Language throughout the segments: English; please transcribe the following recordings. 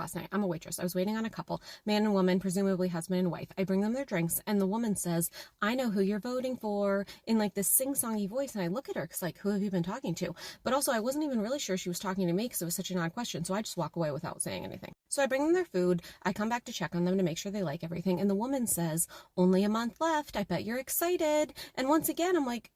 Last night, I'm a waitress. I was waiting on a couple, man and woman, presumably husband and wife. I bring them their drinks, and the woman says, I know who you're voting for, in like this sing-songy voice. And I look at her, because like, who have you been talking to? But also, I wasn't even really sure she was talking to me, because it was such an odd question. So I just walk away without saying anything. So I bring them their food. I come back to check on them to make sure they like everything. And the woman says, only a month left. I bet you're excited. And once again, I'm like,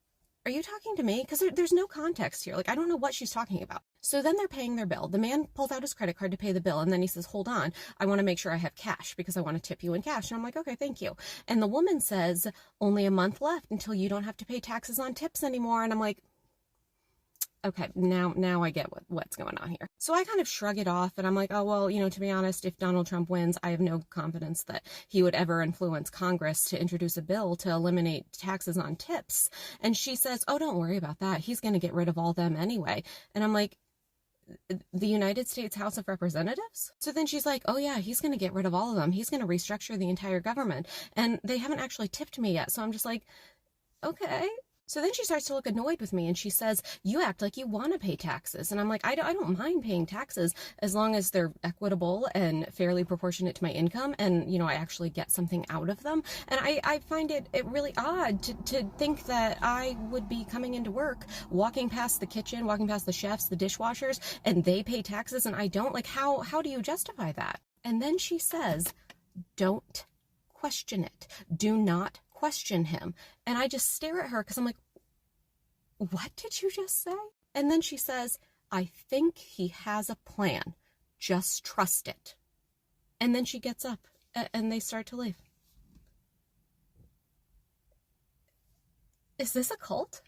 are you talking to me? Because there's no context here. Like, I don't know what she's talking about. So then they're paying their bill. The man pulls out his credit card to pay the bill. And then he says, hold on, I want to make sure I have cash because I want to tip you in cash. And I'm like, okay, thank you. And the woman says, only a month left until you don't have to pay taxes on tips anymore. And I'm like, okay, now I get what's going on here. So I kind of shrug it off and I'm like, oh, well, to be honest, if Donald Trump wins, I have no confidence that he would ever influence Congress to introduce a bill to eliminate taxes on tips. And she says, oh, don't worry about that. He's going to get rid of all them anyway. And I'm like, the United States House of Representatives? So then she's like, oh yeah, he's going to get rid of all of them. He's going to restructure the entire government. And they haven't actually tipped me yet. So I'm just like, okay. So then she starts to look annoyed with me and she says, you act like you want to pay taxes. And I'm like, I don't mind paying taxes as long as they're equitable and fairly proportionate to my income and, I actually get something out of them. And I find it really odd to think that I would be coming into work, walking past the kitchen, walking past the chefs, the dishwashers, and they pay taxes and I don't. Like, how do you justify that? And then she says, don't question it. Do not question him. And I just stare at her because I'm like, what did you just say? And then she says, I think he has a plan. Just trust it. And then she gets up and they start to leave. Is this a cult?